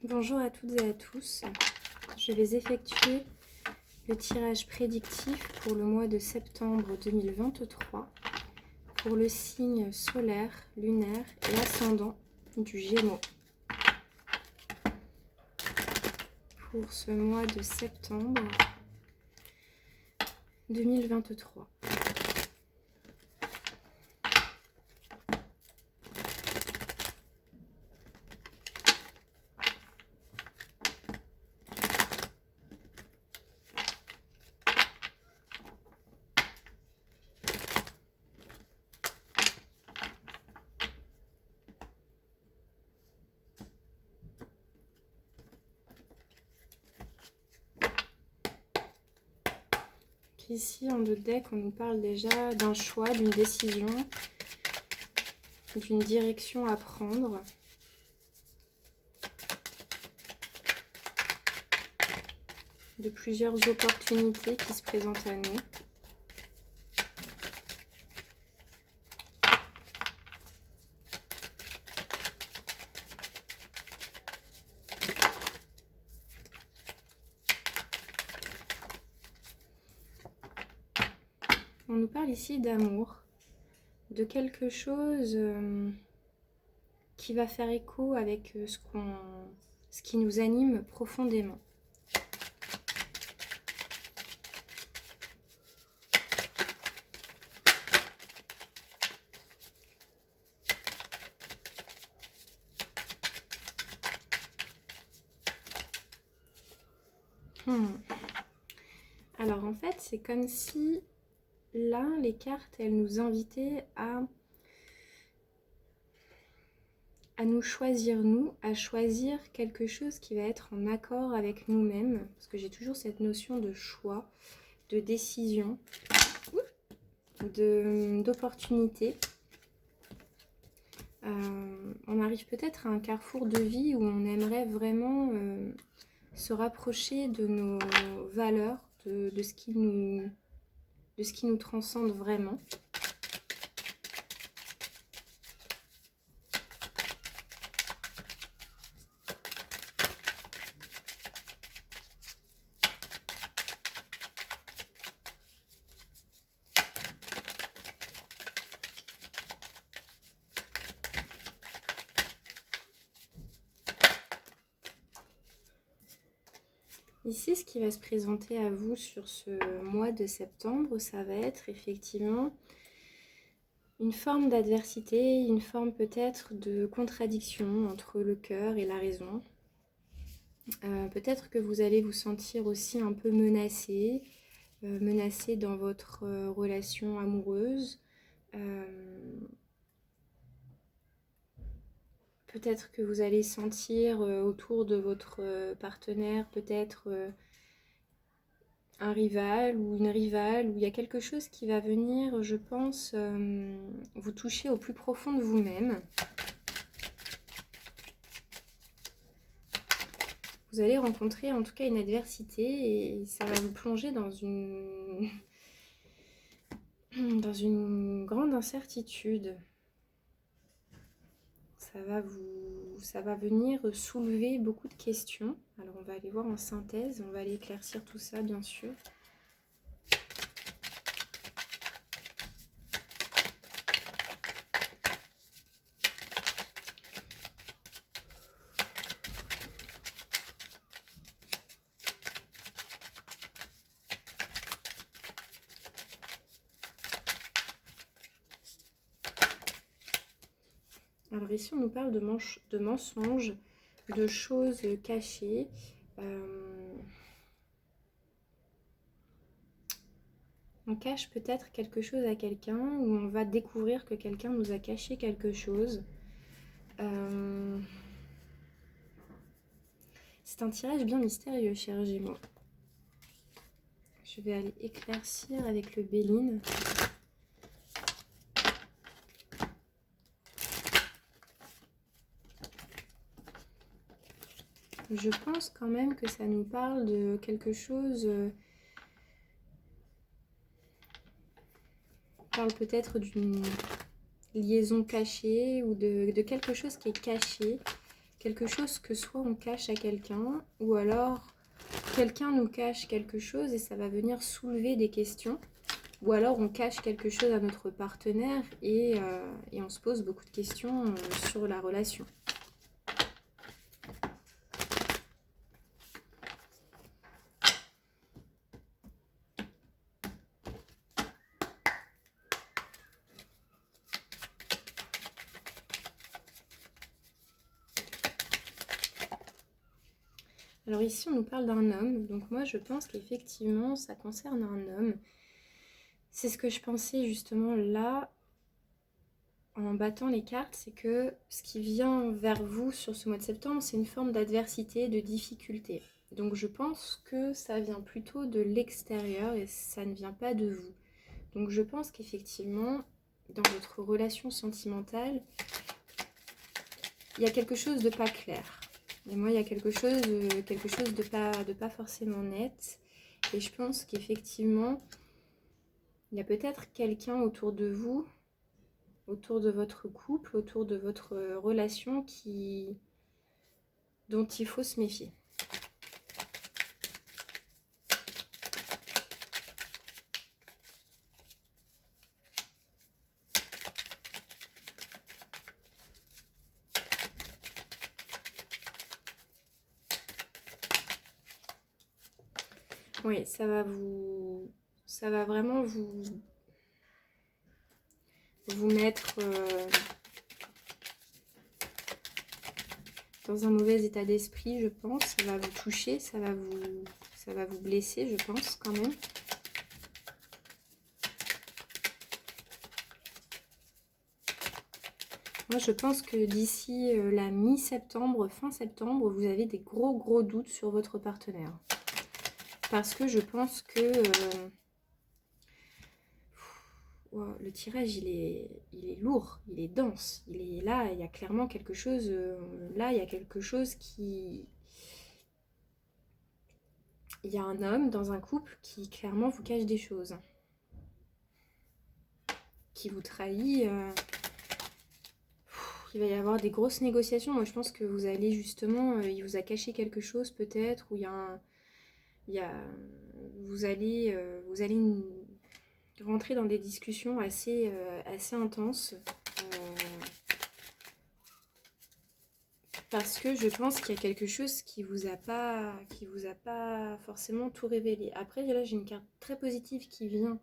Bonjour à toutes et à tous. Je vais effectuer le tirage prédictif pour le mois de septembre 2023 pour le signe solaire, lunaire et ascendant du Gémeaux. Pour ce mois de septembre 2023. Ici, en deux decks, on nous parle déjà d'un choix, d'une décision, d'une direction à prendre. De plusieurs opportunités qui se présentent à nous. On nous parle ici d'amour, de quelque chose qui va faire écho avec ce qui nous anime profondément. Alors en fait, c'est comme si là, les cartes, elles nous invitaient à nous choisir, à choisir quelque chose qui va être en accord avec nous-mêmes, parce que j'ai toujours cette notion de choix, de décision, d'opportunité. On arrive peut-être à un carrefour de vie où on aimerait vraiment se rapprocher de nos valeurs, de ce qui nous transcende vraiment. Ici, ce qui va se présenter à vous sur ce mois de septembre, ça va être effectivement une forme d'adversité, une forme peut-être de contradiction entre le cœur et la raison. Peut-être que vous allez vous sentir aussi un peu menacé dans votre relation amoureuse. Peut-être que vous allez sentir autour de votre partenaire peut-être un rival ou une rivale, où il y a quelque chose qui va venir, je pense, vous toucher au plus profond de vous-même. Vous allez rencontrer en tout cas une adversité et ça va vous plonger dans une grande incertitude. Ça va venir soulever beaucoup de questions. Alors on va aller voir en synthèse, on va aller éclaircir tout ça bien sûr. Alors ici on nous parle de mensonges, de choses cachées. On cache peut-être quelque chose à quelqu'un, ou on va découvrir que quelqu'un nous a caché quelque chose. C'est un tirage bien mystérieux, cher Gémeaux. Je vais aller éclaircir avec le Béline. Je pense quand même que ça nous parle de quelque chose... parle peut-être d'une liaison cachée ou de quelque chose qui est caché, quelque chose que soit on cache à quelqu'un, ou alors quelqu'un nous cache quelque chose et ça va venir soulever des questions. Ou alors on cache quelque chose à notre partenaire et on se pose beaucoup de questions sur la relation. Alors ici on nous parle d'un homme, donc moi je pense qu'effectivement ça concerne un homme. C'est ce que je pensais justement là en battant les cartes, c'est que ce qui vient vers vous sur ce mois de septembre, c'est une forme d'adversité, de difficulté. Donc je pense que ça vient plutôt de l'extérieur et ça ne vient pas de vous. Donc je pense qu'effectivement, dans votre relation sentimentale, il y a quelque chose de pas clair. Et moi, il y a quelque chose de pas forcément net. Et je pense qu'effectivement, il y a peut-être quelqu'un autour de vous, autour de votre couple, autour de votre relation dont il faut se méfier. Oui, ça va vraiment vous mettre dans un mauvais état d'esprit, je pense. Ça va vous toucher, ça va vous blesser, je pense, quand même. Moi, je pense que d'ici la mi-septembre, fin septembre, vous avez des gros doutes sur votre partenaire. Parce que je pense que le tirage, il est lourd, il est dense. Il est là, il y a clairement quelque chose. Là, il y a quelque chose qui... Il y a un homme dans un couple qui clairement vous cache des choses. Qui vous trahit. Il va y avoir des grosses négociations. Moi, je pense que vous allez justement... il vous a caché quelque chose peut-être. Ou il y a un... vous allez rentrer dans des discussions assez intenses. Parce que je pense qu'il y a quelque chose qui vous a pas forcément tout révélé. Après, là, j'ai une carte très positive qui vient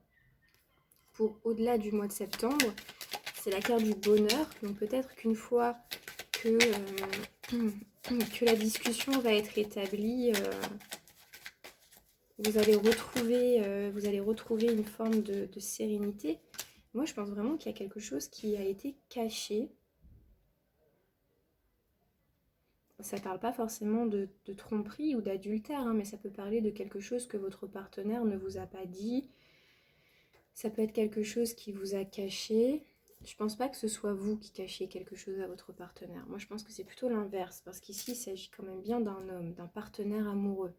pour au-delà du mois de septembre. C'est la carte du bonheur. Donc peut-être qu'une fois que la discussion va être établie, vous allez retrouver une forme de sérénité. Moi, je pense vraiment qu'il y a quelque chose qui a été caché. Ça ne parle pas forcément de tromperie ou d'adultère, hein, mais ça peut parler de quelque chose que votre partenaire ne vous a pas dit. Ça peut être quelque chose qui vous a caché. Je pense pas que ce soit vous qui cachiez quelque chose à votre partenaire. Moi, je pense que c'est plutôt l'inverse, parce qu'ici, il s'agit quand même bien d'un homme, d'un partenaire amoureux.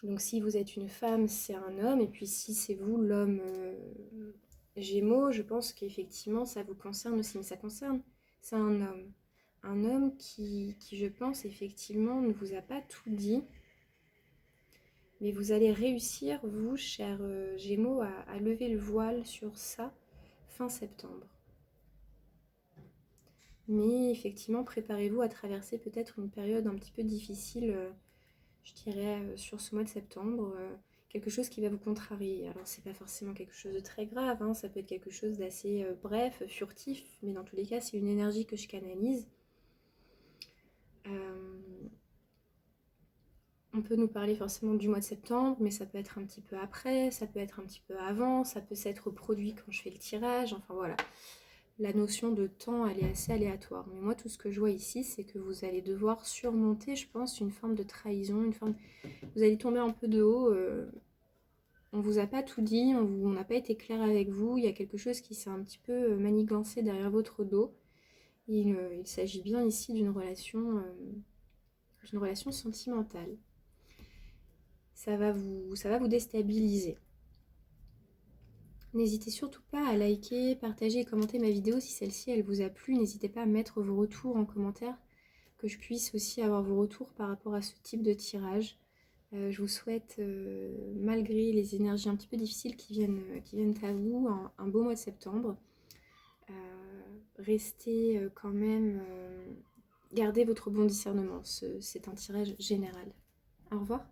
Donc si vous êtes une femme, c'est un homme, et puis si c'est vous, l'homme Gémeaux, je pense qu'effectivement, ça vous concerne aussi, mais ça concerne, c'est un homme. Un homme qui, je pense, effectivement, ne vous a pas tout dit, mais vous allez réussir, vous, cher Gémeaux, à lever le voile sur ça fin septembre. Mais effectivement, préparez-vous à traverser peut-être une période un petit peu difficile, je dirais, sur ce mois de septembre. Quelque chose qui va vous contrarier. Alors, c'est pas forcément quelque chose de très grave, hein, ça peut être quelque chose d'assez bref, furtif, mais dans tous les cas, c'est une énergie que je canalise. On peut nous parler forcément du mois de septembre, mais ça peut être un petit peu après, ça peut être un petit peu avant, ça peut s'être produit quand je fais le tirage, enfin voilà. La notion de temps, elle est assez aléatoire. Mais moi, tout ce que je vois ici, c'est que vous allez devoir surmonter, je pense, une forme de trahison, vous allez tomber un peu de haut. On vous a pas tout dit, on n'a pas été clair avec vous. Il y a quelque chose qui s'est un petit peu manigancé derrière votre dos. Il s'agit bien ici d'une relation sentimentale. Ça va vous déstabiliser. N'hésitez surtout pas à liker, partager et commenter ma vidéo si celle-ci elle vous a plu. N'hésitez pas à mettre vos retours en commentaire, que je puisse aussi avoir vos retours par rapport à ce type de tirage. Je vous souhaite, malgré les énergies un petit peu difficiles qui viennent à vous, un beau mois de septembre. Restez quand même, gardez votre bon discernement. C'est un tirage général. Au revoir.